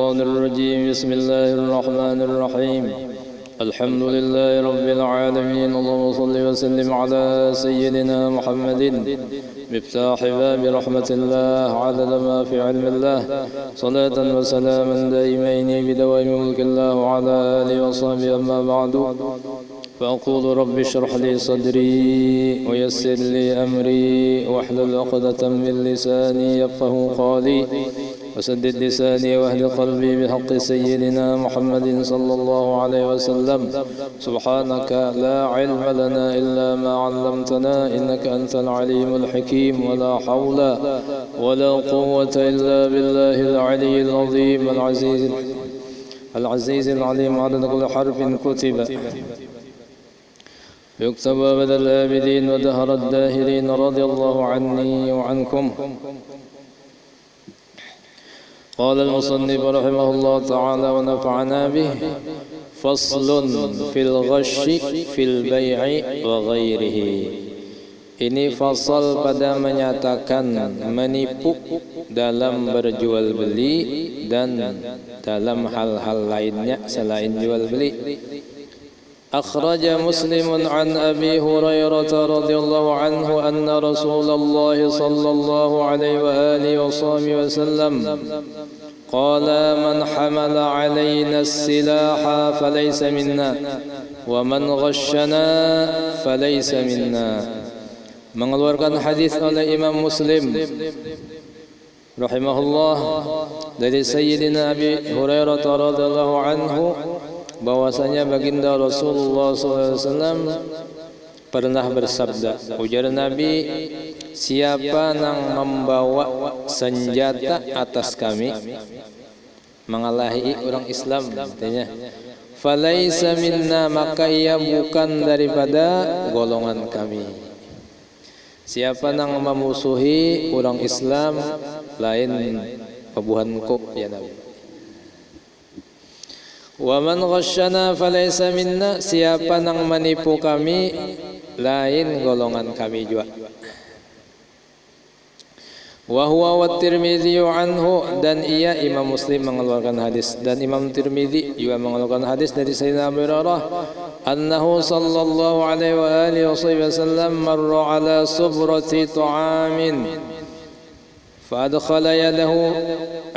الشيطان الرجيم بسم الله الرحمن الرحيم الحمد لله رب العالمين اللهم صل وسلم على سيدنا محمد مفتاح باب رحمة الله عدد ما في علم الله صلاة وسلاما دائمين بدوام ملك الله وعلى آله وصحبه أما بعد فأقول رب اشرح لي صدري ويسر لي أمري واحلل عقدة من لساني يفقه قولي وسدد لساني واهد قلبي بحق سيدنا محمد صلى الله عليه وسلم سبحانك لا علم لنا إلا ما علمتنا إنك أنت العليم الحكيم ولا حول ولا قوة إلا بالله العلي العظيم العزيز العليم عدد كل حرف كتب يكتب أبد الآبدين ودهر الداهرين رضي الله عني وعنكم. قال المصنف رحمه الله تعالى ونفعنا به فصل في الغش في البيع وغيره. Ini fasal pada menyatakan menipu dalam berjual beli dan dalam hal-hal lainnya selain jual beli. أخرج مسلم عن أبي هريرة رضي الله عنه أن رسول الله صلى الله عليه وآله وصحبه وسلم قال من حمل علينا السلاح فليس منا ومن غشنا فليس منا. Mengeluarkan hadis oleh Imam Muslim rahimahullah dari Sayyidina Abi Hurairah radhiyallahu anhu bahwasanya baginda Rasulullah SAW pernah bersabda, ujar Nabi, siapa yang membawa senjata atas kami mengalahi orang Islam, artinya falaisa minna, maka ia bukan daripada golongan kami. Siapa yang memusuhi orang Islam lain pebuhanku, ya Nabi. Wa man ghasyana falaysa minna, siapa yang menipu kami lain golongan kami juga. Wa huwa wa Tirmidzi anhu, dan ia Imam Muslim mengeluarkan hadis dan Imam Tirmidzi juga mengeluarkan hadis dari Sayyidina Abu Hurairah annahu sallallahu alaihi wa alihi wasallam marra ala subrati ta'amin فأدخل يده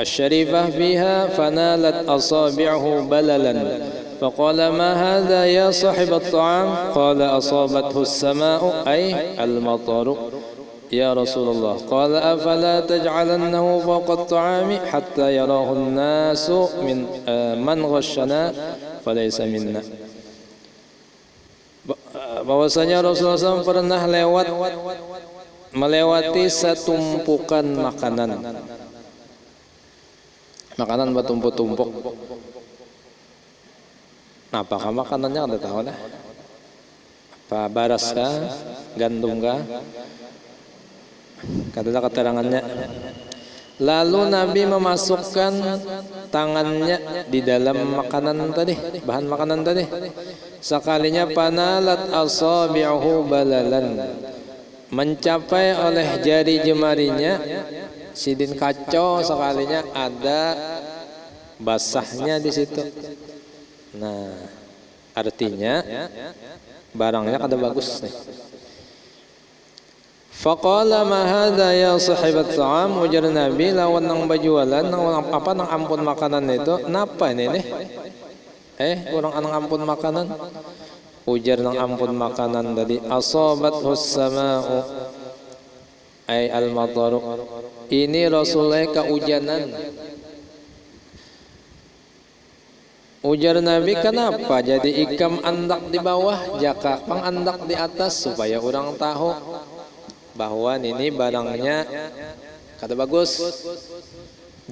الشريفة فيها فنالت أصابعه بللا فقال ما هذا يا صاحب الطعام قال أصابته السماء أي المطر يا رسول الله قال أفلا تجعلنه فوق الطعام حتى يراه الناس من غشنا فليس منا. Bahwasanya Rasulullah SAW pernah melewati setumpukan makanan bertumpuk-tumpuk. Apakah makanannya Anda tahu dah? Apa baras kah? Gandum kah? Katalah keterangannya. Lalu Nabi memasukkan tangannya di dalam makanan tadi, bahan makanan tadi. Sekalinya panalat asabi'uhu balalan, mencapai oleh jari jemarinya sidin kacau, sekalinya ada basahnya di situ. Nah, artinya barangnya kada bagus nih. Faqala ma hadza ya sahibat ta'am, ujar Nabi lawan nang bajualan apa nang ampun makanan itu, napa ini nih? Orang anang ampun makanan. Ujar nang ampun makanan tadi, asabathu sama'u ay al-mataru, ini Rasulullah keujanan. Ujar Nabi, kenapa jadi ikam andak di bawah jaka pang andak di atas, supaya orang tahu bahwa ini barangnya kada bagus.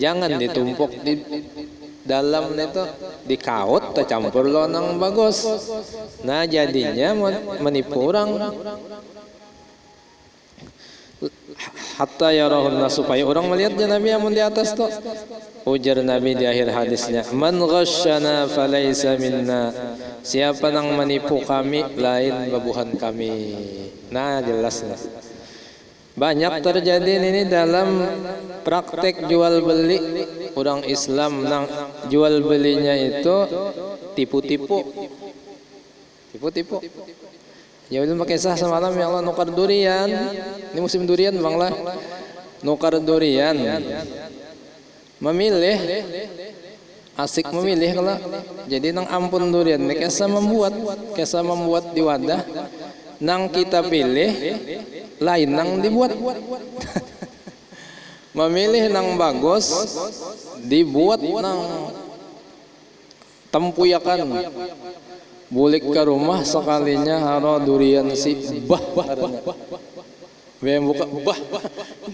Jangan ditumpuk di dalam itu, dikaut tercampur lonang bagus. Nah jadinya menipu orang. Hatta yarahunna, supaya orang melihatnya Nabi yang di atas tuh. Ujar Nabi di akhir hadisnya, man ghasyana falaysa minna, siapa yang menipu kami lain babuhan kami. Nah jelas. Banyak terjadi ini dalam praktek jual beli orang Islam. Nang jual belinya itu tipu-tipu. Ya udah pakai kisah semalam ya Allah nukar durian. Ini musim durian Bang lah. Nukar durian. Memilih asik memilih kalau jadi nang ampun durian kisah membuat di wadah nang kita pilih lain nang dibuat. Memilih nang bagus dibuat nang tempuyakan. Bulik ke rumah sekalinya haro durian si bah. Bem buka bah.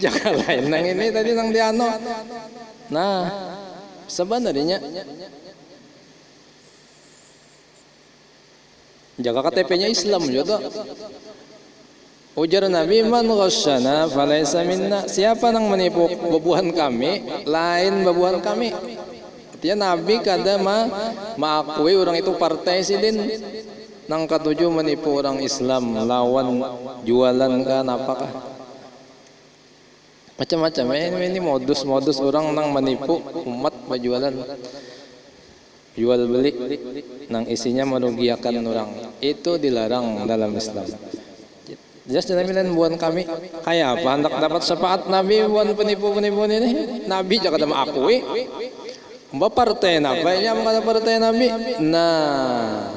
Jangan lain nang ini tadi nang diano. Nah, sebenarnya jaga KTP-nya Islam juga. Ujar Nabi, man ghasyana falaysa minna. Siapa yang menipu babuhan kami, lain babuhan kami. Artinya Nabi kada mengakui orang itu partai sidin. Nang ketujuh menipu orang Islam, lawan jualan kan apakah? Macam-macam ini modus-modus orang nang menipu umat berjualan. Jual beli nang isinya merugikan orang. Itu dilarang dalam Islam. Jelas Nabi lain buat kami kayak apa hendak dapat syafaat Nabi buat penipu-penipu ini. Nabi jangan mengakui. Mbak partai apa yang mengada partai Nabi. Nah,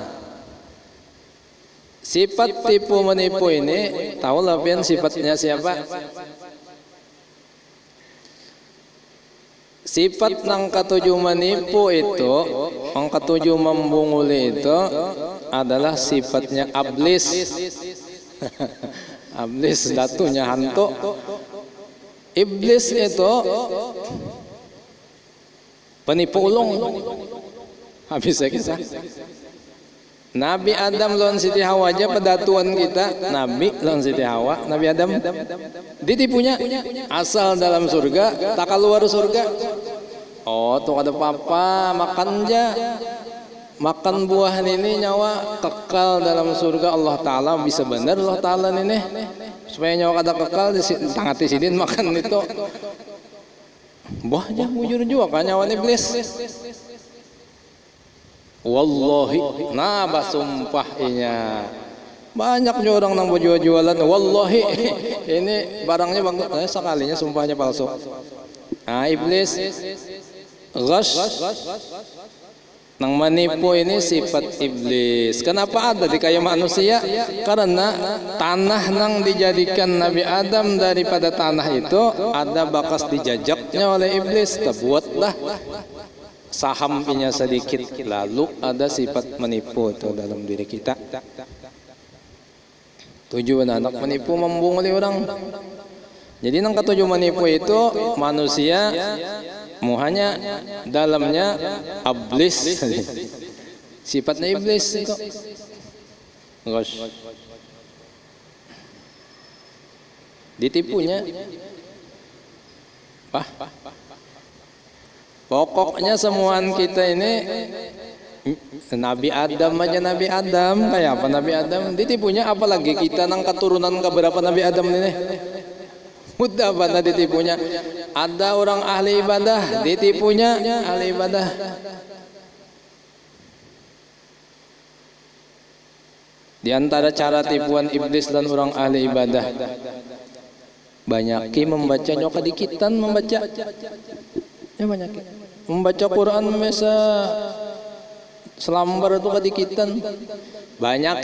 sifat tipu menipu ini tahu lah pian sifatnya siapa? Sifat nang ketujuh menipu itu, yang ketujuh membunguli itu adalah sifatnya iblis. Iblis datunya hantu. Iblis itu penipu ulung. Habis saya kisah. Nabi Adam lawan Siti Hawa aja pedatuan kita. Nabi lawan Siti Hawa, Nabi Adam ditipunya asal dalam surga, tak keluar surga. Oh, tuh ada papa makan aja. Makan buah ini nyawa kekal dalam surga Allah Ta'ala. Bisa benar Allah Ta'ala ini supaya nyawa kada kekal di tangati sidin makan itu buahnya bujur juga kan nyawa iblis. Wallahi nah basumpahnya banyaknya orang nang jualan wallahi ini barangnya bagus sekalinya sumpahnya palsu. Nah iblis ghash nang menipu ini sifat iblis. Kenapa ada di kayak manusia? Karena tanah nang dijadikan Nabi Adam daripada tanah itu ada bakas dijajaknya oleh iblis. Terbuatlah saham punya sedikit, lalu ada sifat menipu itu dalam diri kita. Tujuan anak menipu membunguli orang. Jadi nang ketujuh menipu itu manusia muhanya dalamnya iblis. Sifatnya iblis itu. Ditipunya. Pokoknya semuaan kita ini Nabi Adam aja Nabi Adam kayak apa Nabi Adam ditipunya apalagi kita nang keturunan keberapa Nabi Adam ini. Mudah banget ditipunya. Ada orang ahli ibadah ditipunya ahli ibadah. Di antara cara tipuan iblis dan orang ahli ibadah, banyak membaca nyoka dikitan membaca. Ya banyak membaca Quran mesa selambar itu kadikitan. Banyak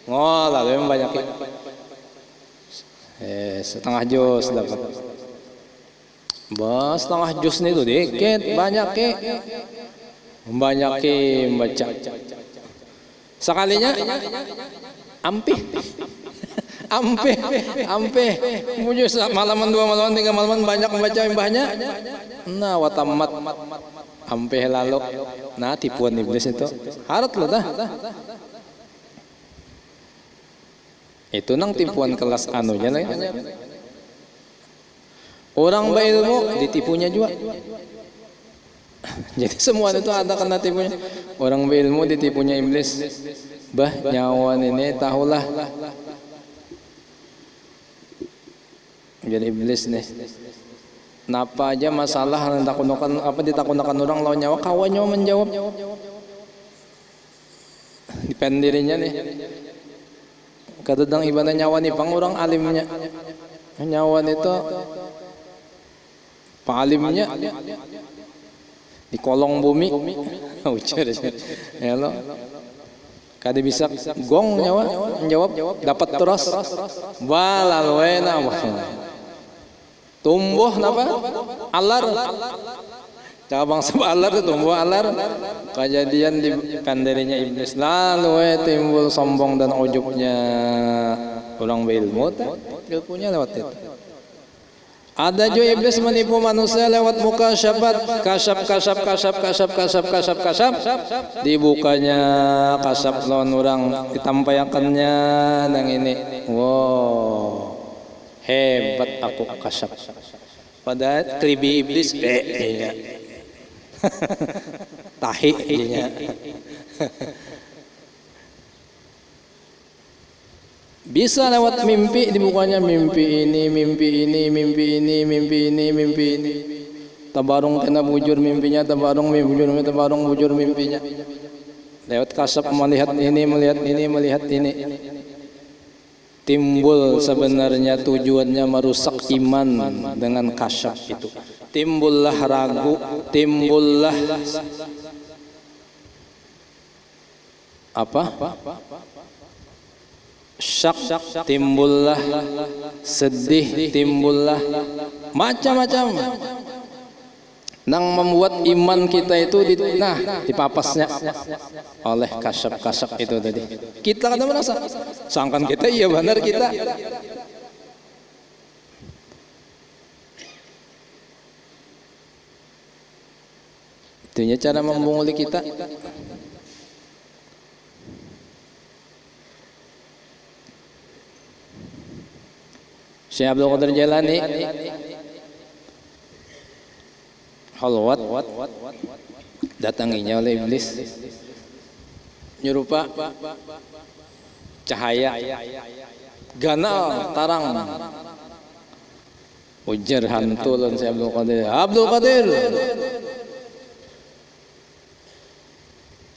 ngolah memang banyak setengah jus dapat. Bas setengah jus nih tuh dikit banyak banyak membaca. Sekalinya ampih muncul malaman 2 malaman 3 malaman banyak membaca imbahnya. Nah watamat ampih lalu. Nah tipuan iblis itu harat loh dah. Itu nang tipuan kelas anunya lah. Orang berilmu ditipunya juga. Jadi semua itu ada kena tipunya. Orang berilmu ditipunya iblis. Bah nyawan ini tahulah jadi iblis nih. Napa aja masalah takunakan apa ditakunakan orang lawan nyawa kawannya menjawab. Dipendirinya nih. Kadang ibadah nyawa nih pang orang alimnya. Nyawa itu palimnya di kolong bumi. Ujar ya lo. Kada bisa gong nyawa menjawab dapat terus. Walal wena tumbuh napa? Alar. Cabang sebalar itu tumbuh alar. Kejadian di pendirinya iblis lalu timbul sombong dan ujubnya orang berilmu. Ilmunya lewat itu. Ada juga iblis menipu manusia lewat muka syabat kasap. Dibukanya kasap lawan orang ditampayakannya nang ini. Wow. Hebat aku kasap. Padahal kribi iblis iya. Tahi iya. Bisa lewat mimpi dibukanya mimpi ini. Tabarung kena bujur mimpinya, tabarung bujur mimpinya. Lewat kasap melihat ini. Timbul sebenarnya tujuannya merusak iman dengan kasap itu. Timbullah ragu, timbullah apa? Syak, timbullah sedih, timbullah macam-macam. Nang membuat iman kita itu dipapasnya oleh kasap-kasap itu tadi. Kita kadang merasa sangkan kita iya benar kita. Itunya cara membunguli kita. Syekh Abdul Qadir Jailani halwat datanginya oleh iblis nyerupa cahaya ganal tarang ujar hantu lan Syekh Abdul Qadir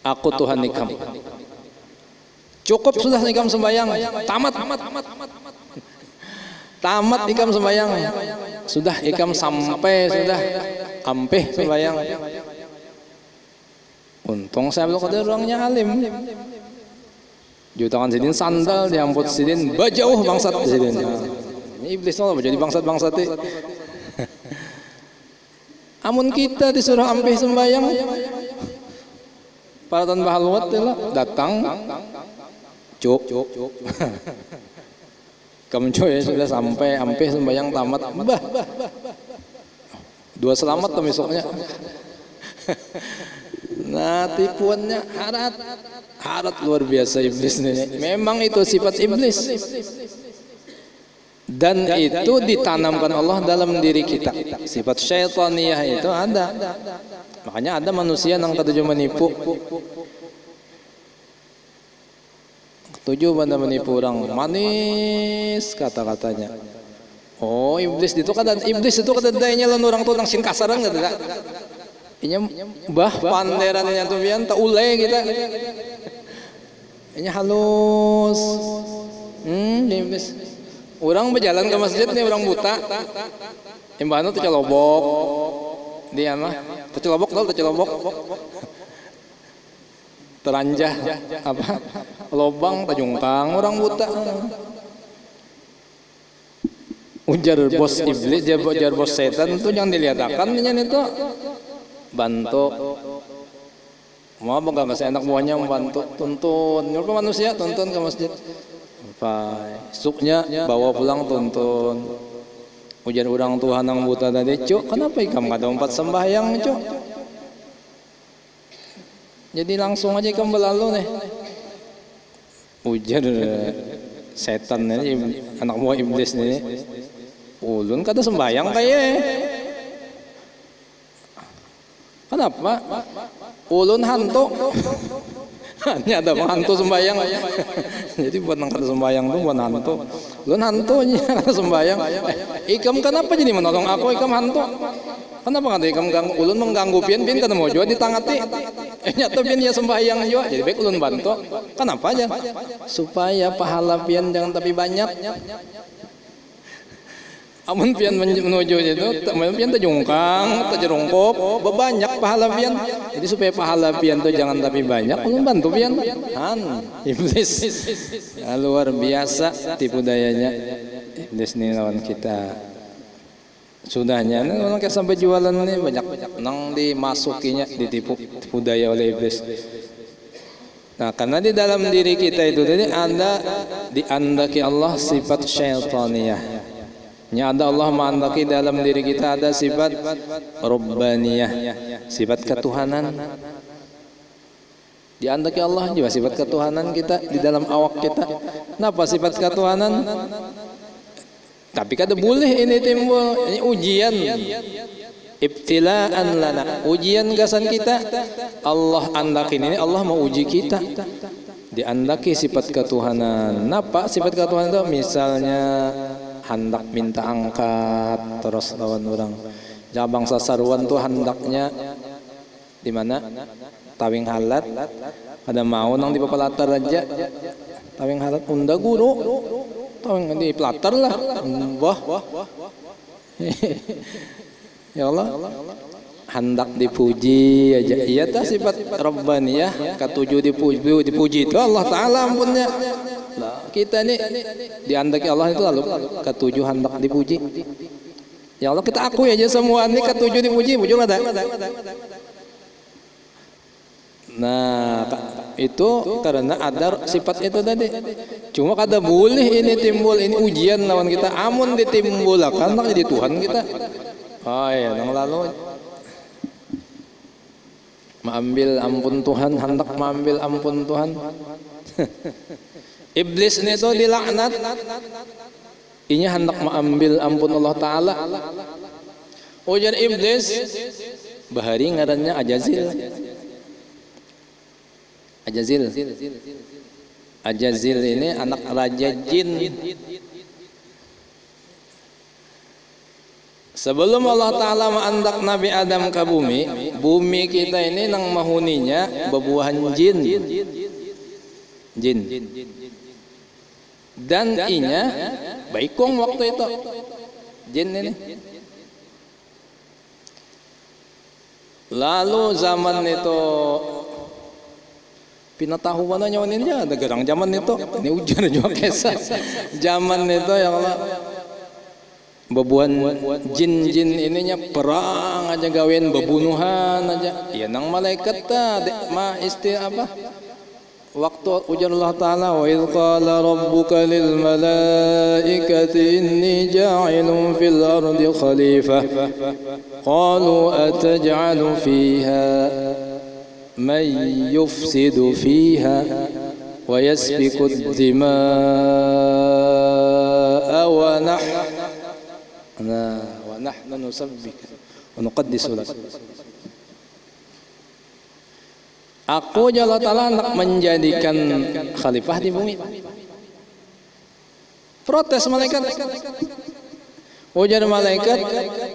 aku Tuhan ikam cukup sudah ikam sembahyang tamat ikam sembahyang sudah ikam sampai sudah ampeh sembahyang. Untung saya Abdul Qadir orangnya alim. Jutaan sidin sandal diamput sidin bajauh bangsat sidin. Ini iblis Allah jadi bangsat-bangsat. Amun kita disuruh ampeh sembahyang para tanpa halwat datang cuk kamu coy sudah sampai ampeh sembahyang tamat bah dua selamat tuh besoknya. Nah tipuannya harat luar biasa iblis nih. Memang itu sifat iblis dan itu ditanamkan Allah dalam diri kita. Sifat syaitaniyah itu ada. Makanya ada manusia yang ketujuh menipu. Tujuh benda menipu orang manis kata-katanya. Oh iblis itu kan dayanya lan orang tuh nang sing kasaran gitu kan. Inya bah panderannya tuh bian tak ule kita. Inya halus. Iblis. Orang berjalan ke masjid nih orang buta. Imbahna tuh celobok. Dia mah celobok. Teranjah apa lobang tajungkang orang buta. Ujar bos iblis, ujar bos setan itu jangan dilihatkan itu bantu mau bangga nggak enak buahnya membantu tuntun nyuruh ke manusia tuntun ke masjid suknya bawa pulang tuntun ujar orang Tuhan yang buta tadi cuk kenapa ikam kada empat sembahyang cuk jadi langsung aja ikam berlalu nih ujar setan ini anak buah iblis ini ulun kata sembahyang kayak kenapa ulun hantu Hanya ada hantu sembayang. Jadi buat angkat sembayang tuh buat hantu. Lu hantunya sembayang. Ikam kenapa jadi menolong aku? Ikam hantu. Kenapa nggak ikam ganggu? Ulun mengganggu pian kan mau jual ditangati. Nyata pian ya sembayang jual. Jadi baik ulun bantu. Kenapa aja? Supaya pahala pian jangan tapi banyak. Amun pian menuju itu, pian terjungkang, terjerungkop, banyak pahala pian. Jadi supaya pahala pian itu jangan tapi banyak, ulun bantu pian. Iblis luar biasa tipu dayanya. Iblis ini lawan kita. Sudahnya, orang kayak sampai jualan ini banyak nang dimasukinya, ditipu daya oleh iblis. Nah, karena di dalam diri kita itu tadi ada diandaki Allah sifat syaitaniyah. Ada Allah mengandaki dalam diri kita ada sifat Rabbaniyah, sifat ketuhanan. Diandaki Allah juga sifat ketuhanan kita di dalam awak kita. Kenapa sifat ketuhanan? Tapi kada boleh ini timbul, ini ujian. Ibtilaan lana, ujian gasan kita. Allah andakin ini, Allah mau uji kita. Diandaki sifat ketuhanan. Napa sifat ketuhanan itu? Misalnya hendak minta angkat terus lawan orang. Jabang sasaruan tuh hendaknya di mana? Tawing halat. Ada mau nang di pelatar aja. Tawing halat unda guru. Tawing di pelatar lah. Wah. Ya Allah. Hendak dipuji aja. Iya ta sifat Rabbaniyah, ketujuh dipuji itu Allah Taala ampunnya. Nah, kita ini diandaki Allah itu lalu ketujuh hendak dipuji. Ya Allah kita akui aja semua ini ketujuh dipuji, muncul ada. Nah, itu karena ada sifat itu tadi. Cuma kada boleh ini timbul ini ujian lawan kita. Amun ditimbulakan tak jadi Tuhan kita. Oh ya, yang lalu mengambil ampun Tuhan, hendak mengambil ampun Tuhan. Iblis ini tuh dilaknat. Inya hendak mengambil ampun Allah Ta'ala. Ujar iblis, bahari ngarannya Ajazil. Ajazil ini anak raja jin. Sebelum Allah Ta'ala mengandak Nabi Adam ke bumi kita ini nang mahuninya bebuahan jin. Dan inya baikong waktu itu jin ini. Lalu zaman itu pinatahu mana nyawa ini ada gerang zaman itu. Ini ujar juga kisah. Zaman itu ya Allah. Bebuan jin-jin ininya perang aja gawain bebunuhan aja. Ya nang malaikat ta apa? Waktu ujar Allah Ta'ala wa idh qala rabbuka lil malaikati inni ja'ilun fil ardi khalifah qalu ataj'alu fiha man yufsidu fiha wa yasfiku ad-dima'a wa nahnu nusabbika wa nuqaddisu lak. Aku Allah Ta'ala hendak menjadikan khalifah di bumi. Protes malaikat. Ujar malaikat,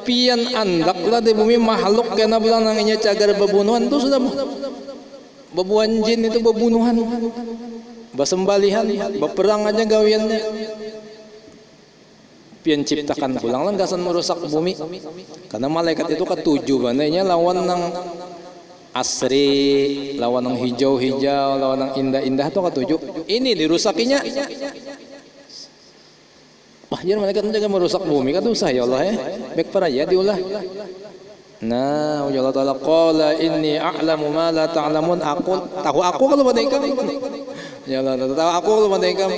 pian andaklah di bumi makhluk kena bilang namanya cagar bebunuhan itu sudah bebuan jin itu bebunuhan, basembalihan, berperang aja gawiannya. Pian ciptakan pulang langgasan merusak bumi. Karena malaikat itu ketujuh bananya lawan nang asri, lawan yang hijau-hijau, lawan yang indah-indah itu ketujuh. Ini dirusakinya. Wah, jangan malaikat menjaga merusak bumi kan usah ya Allah ya. Baik para ya diulah. Nah, Allah Ta'ala qala inni a'lamu ma la ta'lamun. Tahu aku kalau pada ikam. Ya Allah, tahu aku kalau pada ikam.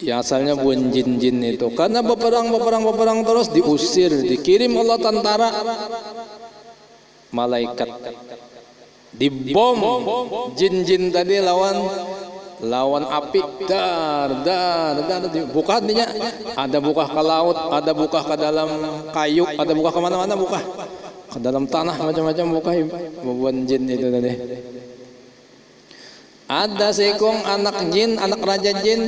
Ya asalnya bukan jin-jin itu karena berperang terus diusir, dikirim Allah tentara malaikat dibom jin-jin tadi lawan api dar buka hatinya ada buka ke laut, ada buka ke dalam kayu, ada buka kemana-mana buka ke dalam tanah macam-macam buka bubuan jin itu tadi. Ada seekong anak jin, anak raja jin.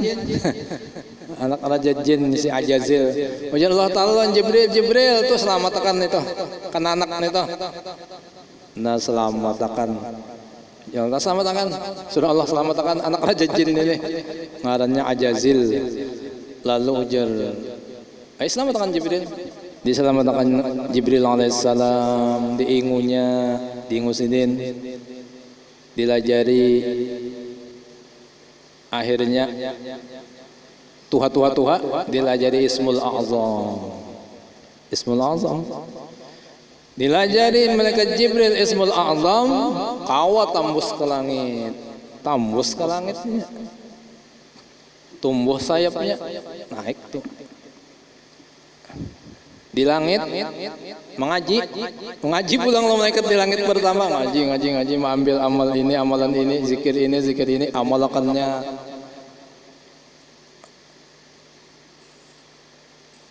Anak raja jin si Ajazil. Ujar Allah Ta'ala Jibril tuh selamatkan itu kan anak itu. Nah selamatkan. Ya Allah selamatkan. Sudah Allah selamatkan anak raja jin ini. Ngarannya Ajazil. Lalu ujar, ayo selamatkan Jibril. Diselamatkan Jibril alaihissalam, diingunya, diingusidin, dilajari. Akhirnya Tuha dilajari Ismul A'zam. Ismul A'zam dilajari malaikat Jibril Ismul A'zam, kawa tembus ke langit. Tembus ke langitnya, tumbuh sayapnya, naik tuh di langit, mengaji pulang lo malaikat di langit pertama, ngaji, mengambil amal ini, amalan ini, zikir ini, amalakannya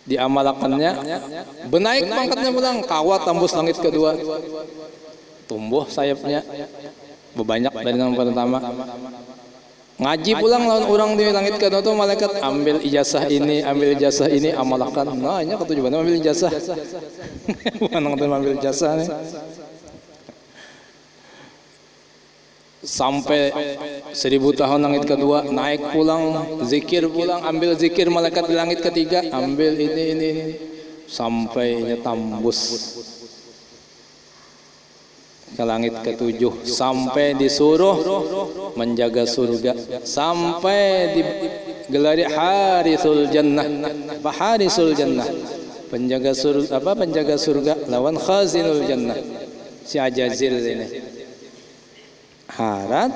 diamalakannya, benaik pangkatnya pulang, kawat tembus langit kedua, tumbuh sayapnya, berbanyak dari yang pertama. Ngaji pulang lawan orang di langit kedua tuh malaikat ambil ijazah ini, amalkan. Nah, ini ketujuan ambil ijazah. Bukan ambil ijazah nih. Sampai 1000 tahun langit kedua, naik pulang, zikir pulang, ambil zikir malaikat di langit ketiga, ambil ini. Sampainya tembus ke langit ketujuh, sampai disuruh menjaga surga, sampai digelari Harisul Jannah. Harisul Jannah, penjaga surga lawan Khazinul Jannah, si Ajazil ini. Harat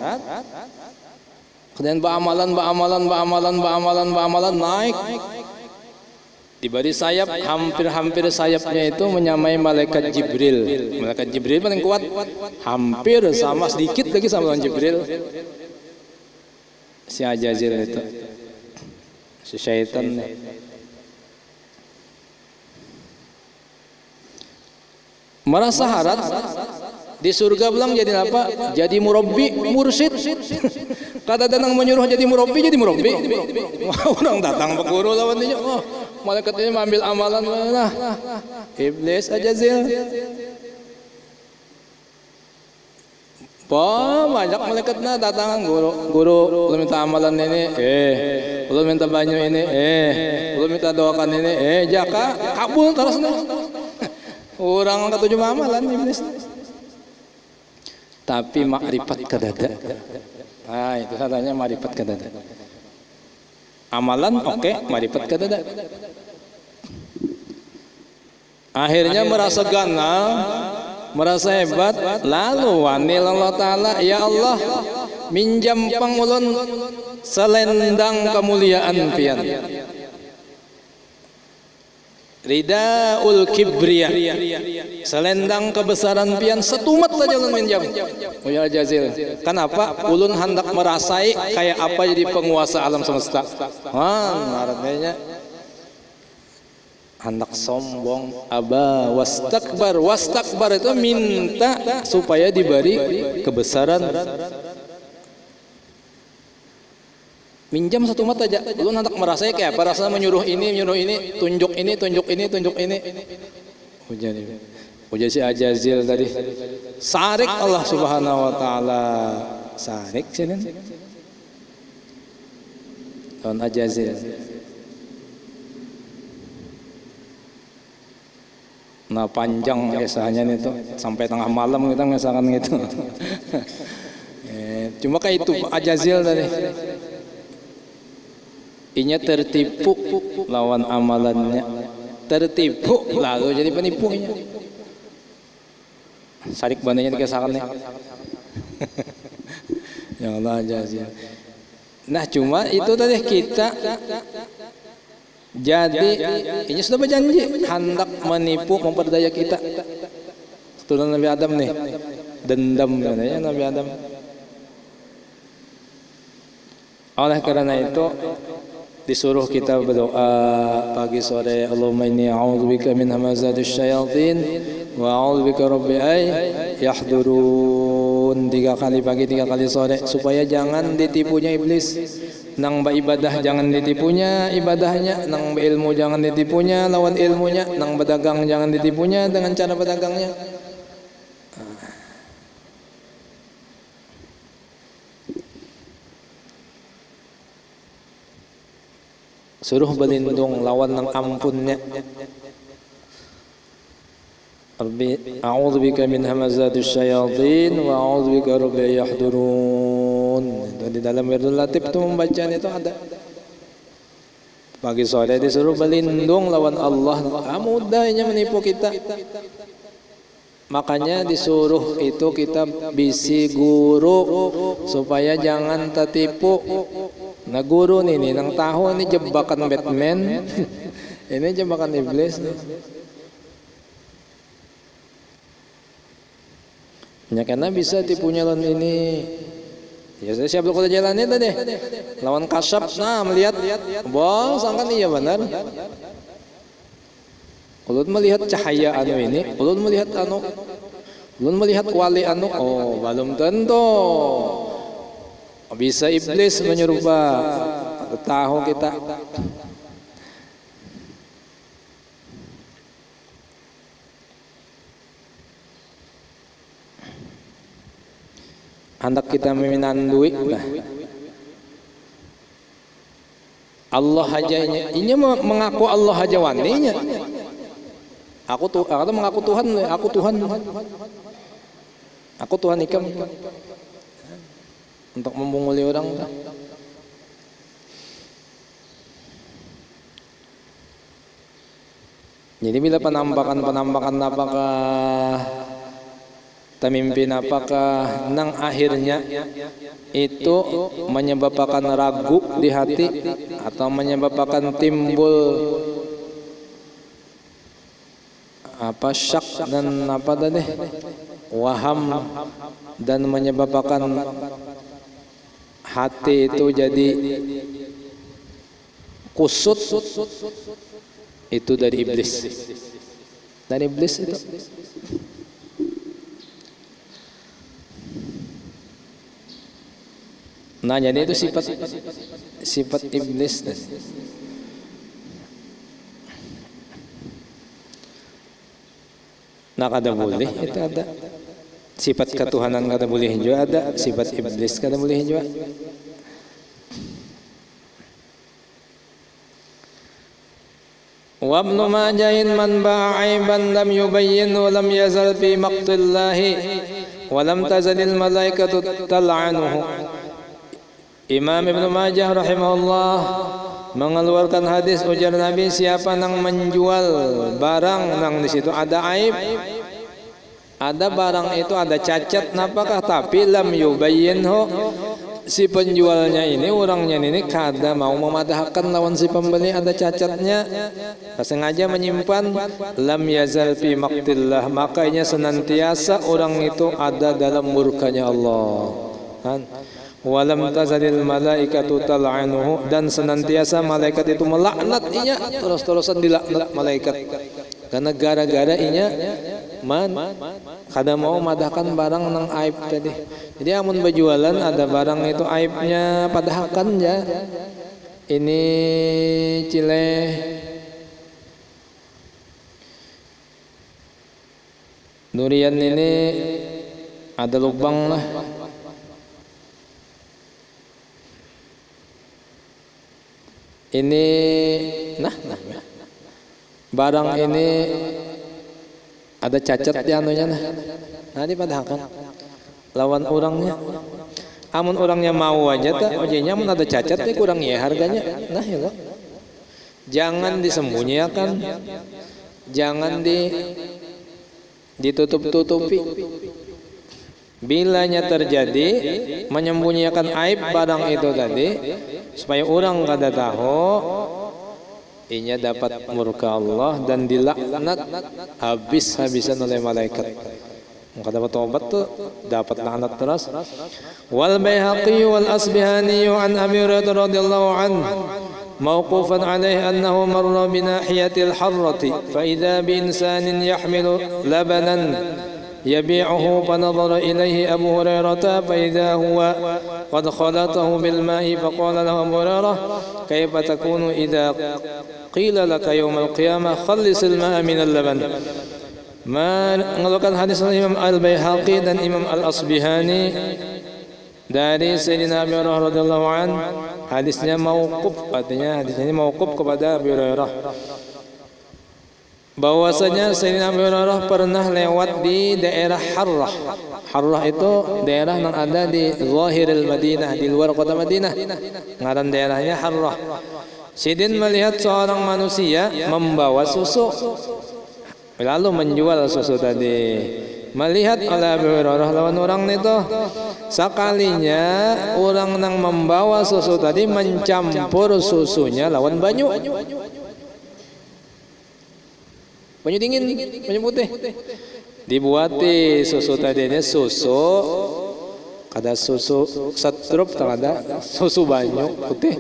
kemudian ba'amalan naik, diberi sayap, hampir sayapnya itu menyamai malaikat Jibril. Malaikat Jibril paling kuat, hampir sama sedikit lagi sama dengan Jibril. Si Ajazil itu, si syaitan. Merasa harat di surga bilang jadi apa? Jadi murabbi, mursyid. Kata datang menyuruh jadi murabbi. Orang datang ke guru lawan dia. Oh, malaikat ini mengambil amalan mana? Iblis Ajazil. Banyak malaikatnya datang guru lu minta amalan ini, lu minta banyu ini, lu minta doakan ini, jaka kabul terusnya. Orang ketujuh amalan iblis. Tapi makrifat kedada. Nah, itu katanya makrifat kedada. Amalan oke, makrifat kedada. Akhirnya merasa ganal, merasa hebat, lalu wanil Allah Ta'ala, ya Allah, minjam pangulun selendang kemuliaan pian. Ridaul kibriya, selendang kebesaran pian, setumat saja ulun minjam. Punya Ajazil. Kenapa? Ulun hendak merasai kayak apa jadi penguasa alam semesta. Artinya hendak sombong, aba wastakbar itu minta supaya diberi kebesaran. Minjam satu mata aja, lu hendak merasai kayak apa? Rasa menyuruh ini, tunjuk ini. Ujar si Ajazil tadi, sarik Allah Subhanahu Wa Taala, sarik sini, tahun Ajazil. Nah panjang kisahnya itu sampai tengah malam kita misalkan gitu. Cuma kayak itu Ajazil tadi. Inya tertipu lawan amalannya, tertipu lalu jadi penipunya. Sarik bandanya dikasahkan nih. Ya Allah Ajazil. Nah cuma itu tadi kita jadi ini sudah berjanji hendak menipu memperdaya kita. Keturunan Nabi Adam nih, dendam katanya Nabi Adam. Oleh karena itu disuruh kita berdoa pagi sore, Allahumma inni a'udzubika min hamazatis syayatin wa a'udzubika rabbi ay yahdurun, 3 kali pagi 3 kali sore, supaya jangan ditipunya iblis. Nang ba ibadah jangan ditipunya ibadahnya, nang ba ilmu jangan ditipunya lawan ilmunya, nang berdagang jangan ditipunya dengan cara berdagangnya. Suruh berlindung lawan nang ampunnya. Rabbi a'udzubika min hamazatis syayatin wa a'udzubika rabbi yahdurun. Di dalam Wirdul Latif itu membacaan itu ada. Pagi sore disuruh berlindung lawan Allah. Mudahnya menipu kita. Makanya disuruh itu kita bisi guru supaya jangan tertipu. Nah guru nih nang tahu ini jebakan Batman, ini jebakan iblis. Ya karena bisa tipunya lawan ini. Ya saya siap kota jalannya tadi. Lawan kasyaf, nah melihat, wah sangkan iya benar. Ulun melihat cahaya anu ini, ulun melihat anu, ulun melihat wali anu, oh belum tentu. Bisa iblis menyerupa, tahu kita. Hendak kita meminan duit, nah. Allah hajanya, ini mengaku Allah haja waninya. Aku mengaku Tuhan, aku Tuhan, aku Tuhan ikam. Untuk membunguli orang. Jadi bila penampakan apakah tamimpin apakah nang akhirnya itu menyebabkan ragu di hati atau menyebabkan timbul apa syak dan apa tadi waham dan menyebabkan hati itu jadi kusut, itu dari iblis. Dari iblis itu. Nah jadi itu sifat iblis. Nah kada boleh itu ada. Sifat ketuhanan kada boleh juga ada, sifat iblis kada boleh juga. Wa ibnu majahin man ba'a aiban lam yubayyin wa lam yazal fi maqtillahi wa lam tazalil malaikatu tal'anuhu. Imam Ibnu Majah rahimahullah mengeluarkan hadis ujar Nabi, siapa nang menjual barang nang di situ ada aib, ada barang itu ada cacat napakah, tapi lam yubayyinhu, si penjualnya ini orangnya ini kada mau memadahkan lawan si pembeli ada cacatnya, sengaja menyimpan, lam yazal fi maqtillah, makanya senantiasa orang itu ada dalam murkanya Allah kan. Walam tazalil malaikatu tal'anuhu, dan senantiasa malaikat itu melaknat inya, terus-terusan dilaknat malaikat karena gara-gara inya kada mau madahkan barang nang aib tadi. Jadi amun berjualan ada barang itu aibnya padahkan ya. Ini cileh durian ini ada lubang lah. Ini nah barang ini ada cacat di anunya nah dipadahkan lawan orangnya. Amun orangnya mau aja tak ojenya amun ada cacat ya kurang ya harganya. Nah ya loh. Jangan disembunyikan, jangan ditutup-tutupi. Bilanya terjadi menyembunyikan aib barang itu tadi supaya orang kada tahu, inya dapat murka Allah dan dilaknat habis-habisan oleh malaikat. Maka dapat tobat tuh dapat laknat terus. Wal Baihaqi wal Asbihani an Abi Hurairah radhiyallahu anhu موقوفا عليه أنه مر بناحية الحرة فإذا بإنسان يحمل لبنا يبيعه فنظر إليه أبو هريرة فإذا هو قد خلطه بالماء فقال له أبو هريرة كيف تكون إذا قيل لك يوم القيامة خلص الماء من اللبن. Mengeluarkan hadis Imam Al-Baihaqi dan Imam Al-Asbihani dari Sayyidina Abi Hurairah radhiyallahu an. Hadisnya mauquf, artinya hadis ini mauquf kepada Abi Hurairah. Bahwasanya Sayyidina Abi Hurairah pernah lewat di daerah Harrah. Harrah itu daerah yang ada di zahiril Madinah, di luar kota Madinah. Ngaran daerahnya Harrah. Sidin melihat seorang manusia membawa susu, lalu menjual susu tadi. Melihat oleh Abu Hurairah lawan orang itu, sekalinya orang yang membawa susu tadi mencampur susunya lawan banyu. Banyu dingin, banyu putih. Dibuati susu tadi ini susu, kada susu setrup, kada susu banyu putih.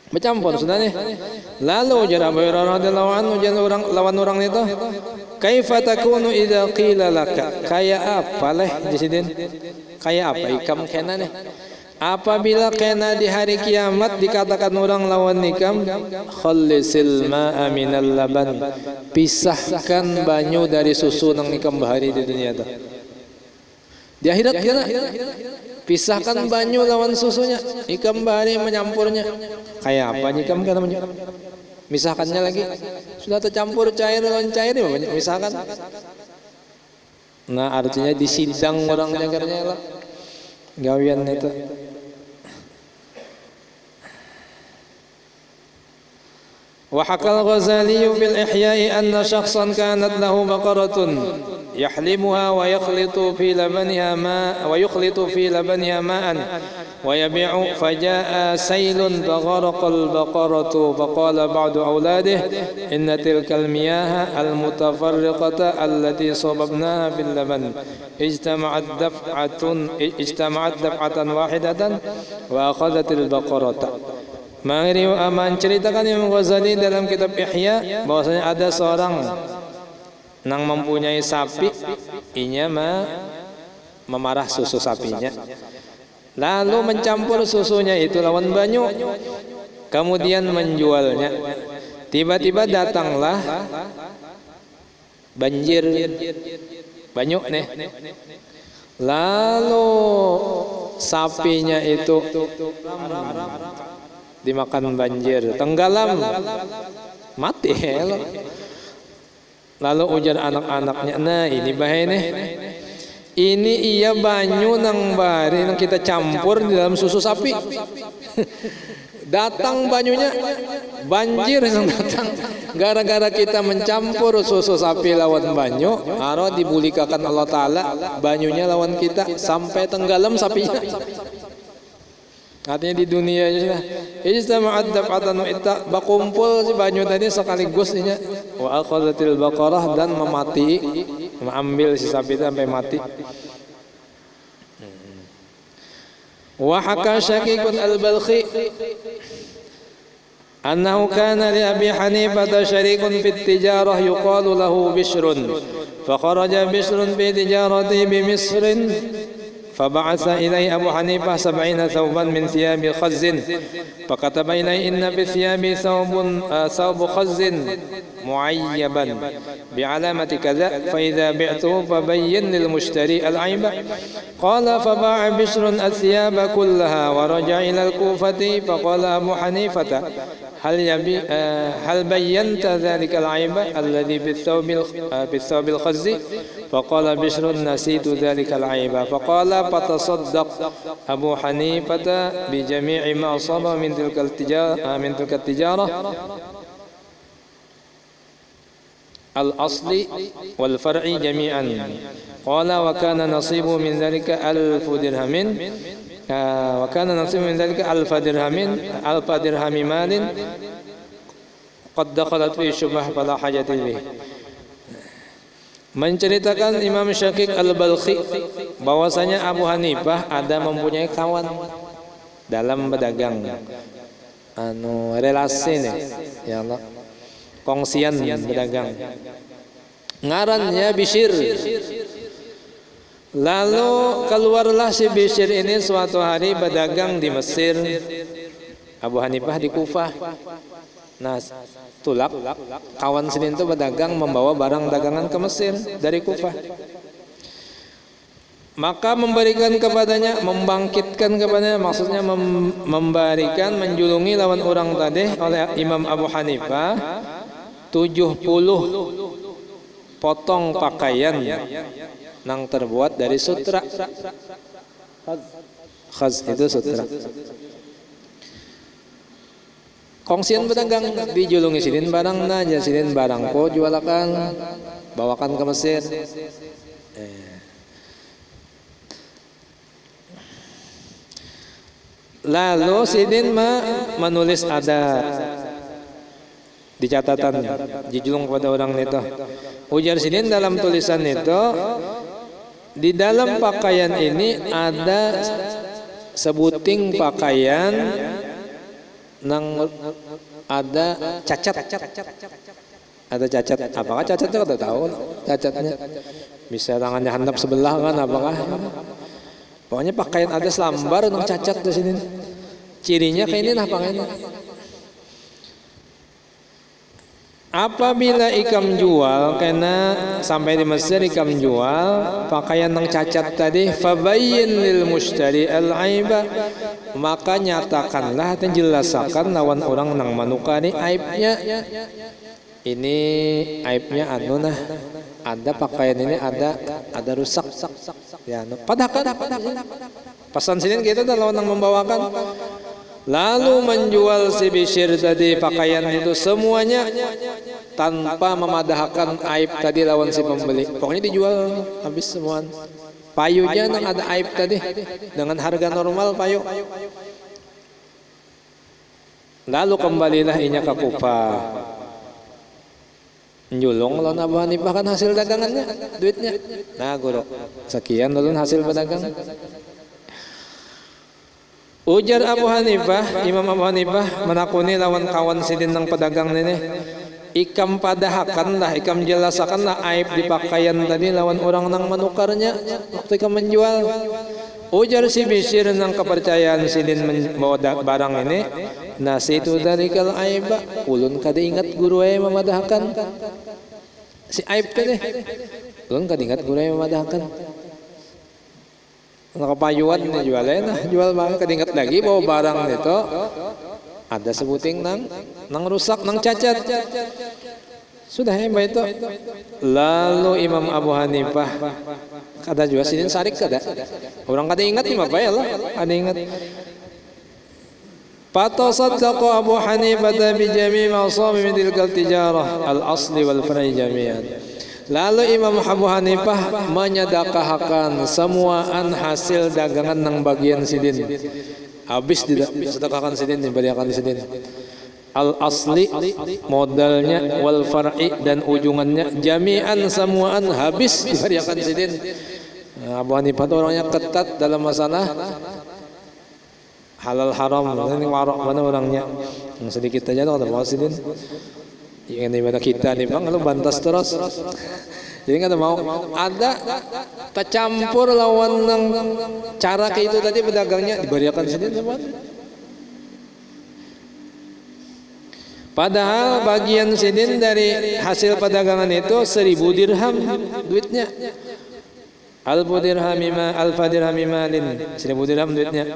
Bercampur sudah nih. Lalu ujar Abu Hurairah radhiyallahu anhu lawan orang itu, kaifa takunu idza qila laka, kayak apa leh di sini? Kayak apa ikam kena nih? Apabila kena di hari kiamat dikatakan orang lawan nikam, khallisil ma'a minal laban, pisahkan banyu dari susu nang nikam bahari di dunia itu. Di akhirat kena pisahkan banyu lawan susunya, ikam bahari menyampurnya. Kayak apa ikam kena misahkannya lagi? Sudah tercampur cair lawan cair ya banyak misahkan. Nah artinya di sidang orang jagarnya lah gawian itu. وحكى الغزالي في الإحياء أن شخصا كانت له بقرة يحلبها ويخلط في لبنها ماء ويبيع فجاء سيل فغرق البقرة فقال بعض أولاده إن تلك المياه المتفرقة التي صببناها في اللبن اجتمعت دفعة واحدة وأخذت البقرة. Menceritakan Imam Ghazali dalam kitab Ihya bahwasanya ada seorang yang mempunyai sapi, inya memarah susu sapinya, lalu mencampur susunya itu lawan banyu, kemudian menjualnya. Tiba-tiba datanglah banjir banyu nih, lalu sapinya itu dimakan banjir, tenggelam, mati. Lalu ujar anak-anaknya, nah ini bahaya nih, ini iya banyu nang bari nang kita campur di dalam susu sapi. Datang banyunya, banjir yang datang gara-gara kita mencampur susu sapi lawan banyu. Aro dibulikakan Allah Ta'ala banyunya lawan kita sampai tenggelam sapinya. Artinya di dunia aja ijtama'at daf'atan bakumpul si banyu tadi sekaligus nya wa akhadhatil baqarah dan mengambil si sapi itu sampai mati. Wa haka Syaqiqun al-Balkhi annahu kana li Abi Hanifah syarikun fi tijarah yuqalu lahu Bishrun fa kharaja Bishrun fi tijarati bi Misrin فبعث إليه أبو حنيفة 70 ثوبا من ثياب خز فكتب إليه إن في الثياب ثوب خز معيبا بعلامة كذا فإذا بعته فبين للمشتري العيب. قال فباع بشر الثياب كلها ورجع إلى الكوفة فقال أبو حنيفة هل بينت ذلك العيب الذي بالثوب الخز؟ فقال بشر نسيت ذلك العيب. فقال فتصدق أبو حنيفة بجميع ما أصاب من تلك التجارة الأصل والفرع جميعا. قال وكان نصيب من ذلك 1000 درهم وكان نصيب من ذلك 1000 درهم مال قد دخلت فيه شبهة فلا حاجة به. Menceritakan Imam Syaqiq al-Balkhi bahwasanya Abu Hanifah ada mempunyai kawan dalam berdagang. relasi nih, ya Allah, kongsian berdagang. Ngarannya Bishr. Lalu keluarlah si Bishr ini suatu hari berdagang di Mesir, Abu Hanifah di Kufah. Nah, tulak kawan Sidin itu berdagang membawa barang dagangan ke Mesir dari Kufah. Maka memberikan kepadanya, membangkitkan kepadanya, maksudnya memberikan, menjulungi lawan orang tadi oleh Imam Abu Hanifah 70 potong pakaian yang terbuat dari sutra. Khaz itu sutra. Kongsian berdagang, dijulungi Sidin barang aja, Sidin barang ko jualakan, bawakan ke Mesir. Lalu Sidin menulis ada di catatan, dijulung kepada orang itu. Ujar Sidin dalam tulisan itu, di dalam pakaian ini ada sebuting pakaian nang ada cacat. Ada cacat. Apakah cacatnya? Kita tahu cacatnya. Bisa tangannya handap sebelah kan? Apakah? Pokoknya pakaian ada selambar nang cacat di sini. Cirinya kayak ini lah pakaiannya. Apabila ikam jual, karena sampai di Mesir ikam jual pakaian yang cacat tadi, fabayyin lil mushtari al aiba, maka nyatakanlah dan jelaskan lawan orang nang manukani aibnya. Ini aibnya nah, ada pakaian ini ada rusak. Ya, padahal pesan Sidin gitu lawan nang membawakan. Lalu menjual si Bishr tadi pakaian itu semuanya tanpa memadahkan aib tadi lawan si pembeli. Pokoknya dijual habis semua. Payunya yang ada aib tadi dengan harga normal payu. Lalu kembalilah inya ke Kufah. Njulung lawan Abu Hanifah kan hasil dagangannya, duitnya. Nah, guru, sekian lalu hasil pedagang. Ujar Abu Hanifah, Imam Abu Hanifah menakuni lawan kawan Sidin nang pedagang ini, ikam padahakanlah, ikam jelasakanlah aib di pakaian tadi lawan orang nang menukarnya waktu ikam menjual. Ujar si Bishr nang kepercayaan Sidin membawa barang ini, nasi itu dari kal aiba, ulun kada ingat guru ay memadahkan si aib tadi, ulun kada ingat guru ay memadahkan. Nakapayuan nih jualnya, jual barang kedingat lagi bawa barang itu ada sebuting nang rusak, nang cacat. Sudah hebat itu. Lalu Imam Abu Hanifah kada juga Sidin sarik kada. Orang kada ingat lima bayar lah, ada ingat. Fatasaddaqa Abu Hanifah bi jami' ma asaba min tilkal tijarah al-asli wal far'i jami'an. Lalu Imam Abu Hanifah menyedekahkan semuaan hasil dagangan nang bagian Sidin. Habis disedekahkan Sidin, diberikan Sidin. Al-asli modalnya, wal far'i dan ujungannya, jami'an semuaan habis diberikan Sidin. Abu Hanifah itu orangnya ketat dalam masalah halal haram. Ini warok mana orangnya. Yang sedikit aja tuh ada Sidin. Yang ibadah kita nih bang, lalu bantas terus. Jadi nggak mau ada tercampur lawan nang cara kayak itu tadi pedagangnya diberikan Sidin semua. Padahal bagian Sidin dari hasil perdagangan itu 1000 dirham duitnya. Alfu dirham malin, 1000 dirham duitnya.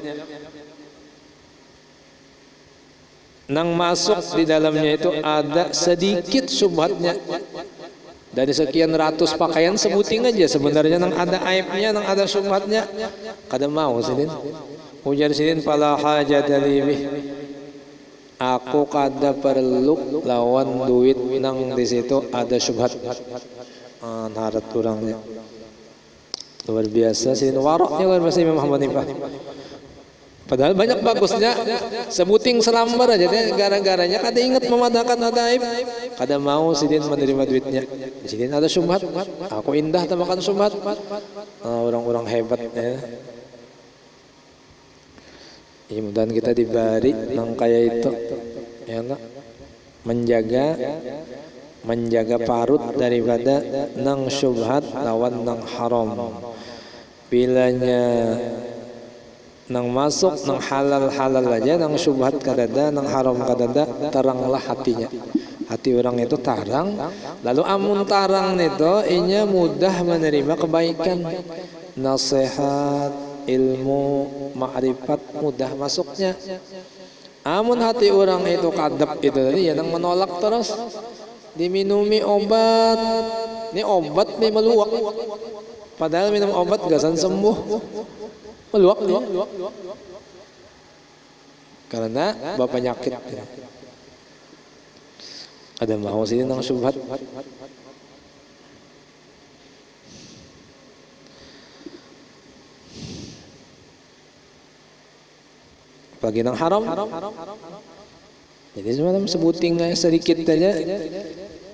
Nang masuk di dalamnya itu ada sedikit subhatnya. Dari sekian ratus pakaian sebuting aja sebenarnya nang ada aibnya, nang ada subhatnya. Kada mau Sidin. Ujar Sidin, fala hajata li bih. Aku kada perlu lawan duit nang di situ ada subhat. Harat kurangnya. Luar biasa Sidin, waroknya luar biasa Imam Ahmad Hanifah. Padahal banyak bagusnya, sebuting selambar aja deh, gara-garanya kada ingat memadahkan ada aib, kada mau Sidin menerima duitnya. Sidin ada subhat, aku indah tamakan subhat. Orang-orang hebat ya. mudah kita diberi nang kaya itu ya Allah, menjaga parut daripada nang syubhat lawan nang haram. Bilanya nang masuk nang halal aja, nang syubhat kadada, nang haram kadada, teranglah hatinya. Hati orang itu tarang, lalu amun tarang itu inya mudah menerima kebaikan, nasihat, ilmu, ma'rifat mudah masuknya. Amun hati orang itu kadep itu tadi ya nang menolak terus, diminumi obat, ini obat nih meluak, padahal minum obat gasan sembuh, meluak nih, karena bapak penyakit. Ada mau sini nang syubhat. Bagi nang haram. Jadi semalam sebuting sedikit aja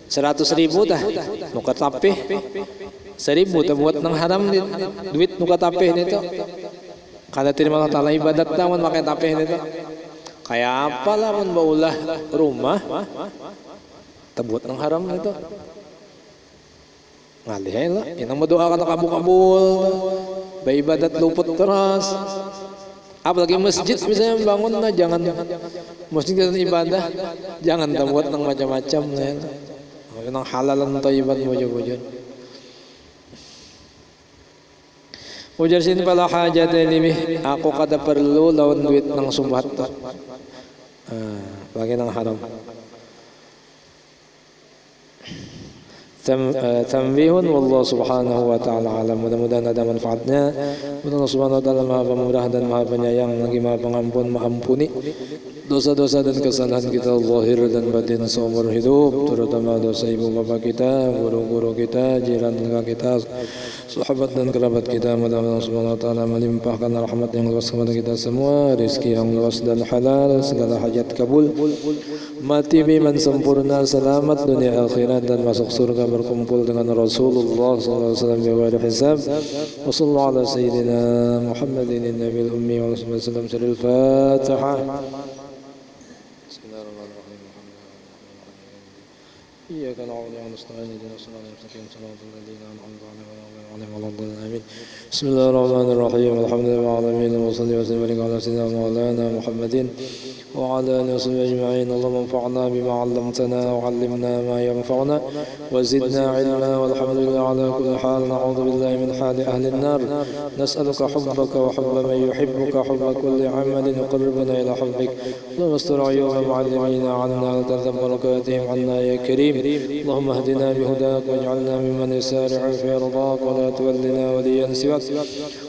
100.000 dah nuka tapih 1.000 dah buat nang haram duit nuka tapih itu. Kada terima Allah Ta'ala ibadat namun pakai tapih itu. Kayak apalah mun baulah rumah tebuat nang haram itu. Ngalih lah, inang berdoa kata kabul-kabul, beribadat luput terus. Apalagi masjid misalnya bangun lah, jangan masjid dan ibadah, jangan tebuat nang macam-macam ya. Nang halalan thayyiban bujur-bujur. Ujar sini pala hajat lebih, aku kada perlu lawan duit nang subhat. Bagi nang haram. Tanbihun wallahu subhanahu wa ta'ala alam. Mudah-mudahan ada manfaatnya. Allah subhanahu wa ta'ala maha pemurah dan maha penyayang, lagi maha pengampun, maha ampuni dosa-dosa dan kesalahan kita zahir dan batin seumur hidup, terutama dosa ibu bapak kita, guru-guru kita, jiran kita, sahabat dan kerabat kita. Mudah-mudahan subhanahu wa ta'ala melimpahkan rahmat yang luas kepada kita semua, rezeki yang luas dan halal, segala hajat kabul, mati biman sempurna, selamat dunia akhirat dan masuk surga berkumpul dengan Rasulullah sallallahu alaihi wasallam bighairi hisab. Wa sallallahu ala sayyidina Muhammadin nabiyil ummi wa sallam sirril Fatihah. إياك نعبد ونستعين اهدنا الصراط المستقيم صراط الذين أنعمت عليهم غير المغضوب عليهم. بسم الله الرحمن الرحيم الحمد لله رب العالمين وصلي وسلم على سيدنا مولانا محمد وعلى آله وصحبه أجمعين. اللهم انفعنا بما علمتنا وعلمنا ما ينفعنا وزدنا علما والحمد لله على كل حال. نعوذ بالله من حال أهل النار. نسألك حبك وحب من يحبك حب كل عمل يقربنا إلى حبك. اللهم استر عيوب معلمينا عنا وتذب بركاتهم عنا يا كريم. اللهم اهدنا بهداك واجعلنا ممن يسارع في رضاك ولا تولنا وليا سواك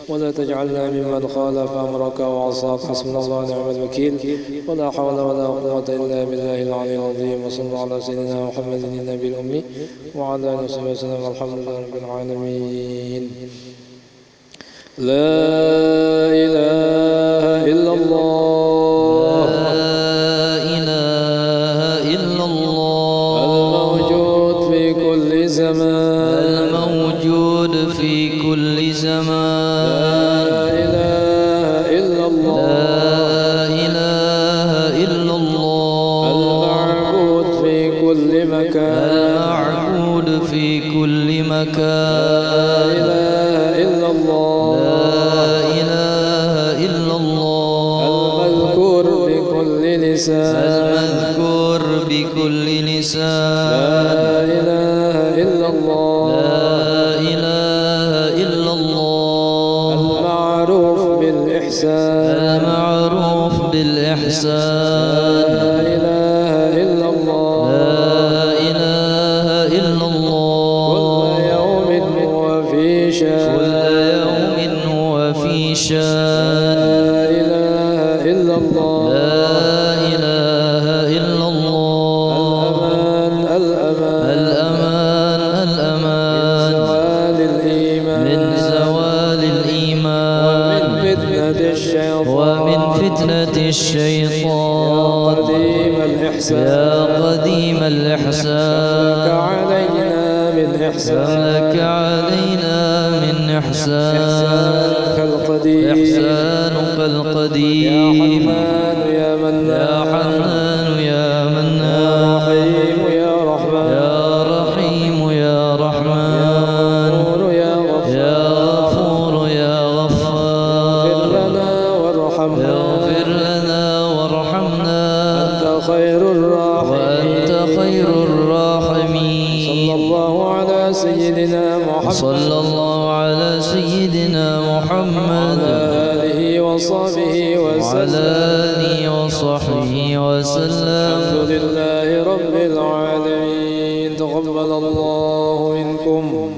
ولا تجعلنا ممن خالف أمرك وعصاك. حسبنا الله ونعم الوكيل ولا حول ولا قوة إلا بالله العلي العظيم. وصلى الله على سيدنا محمد النبي الأمي وعلى آله وصحبه وسلم. الحمد لله رب العالمين. لا إله إلا الله. لا إله إلا الله. الموجود في كل زمان. الموجود في كل زمان. لا إله إلا الله. لا إله إلا الله. المعبود في كل مكان. المعبود في كل مكان. لا إله إلا الله. لا إله إلا الله. المذكور بكل لسان. المذكور بكل لسان. لا إله إلا الله. لا إله إلا الله. المعروف بالإحسان. المعروف بالإحسان. لا إله إلا الله. لا إله إلا الله. كل يوم وفي شان. كل يوم وفي شان. لا إله إلا الله. لا إله إلا الله. الأمان الأمان الأمان الأمان زوال الإيمان. من زوال الإيمان ومن فتنة الشيطان. ومن فتنة الشيطان. قديم الإحسان. يا قديم الإحسان. لك علينا من إحسان. لك علينا من إحسان. خلق القدير إحسانك يا القديم حنان يا يا منان حنان يا يا منان رحيم يا رحمن يا رحيم يا رحمن غفور يا غفار يا غفور يا اغفر غفار لنا وارحمنا اغفر لنا وارحمنا أنت خير الراحمين وأنت خير الراحمين. صلى الله على سيدنا محمد صلى الله على سيدنا محمد آله وصحبه وعلى وسلم آله وصحبه وسلم. الحمد لله رب العالمين. تقبل الله منكم.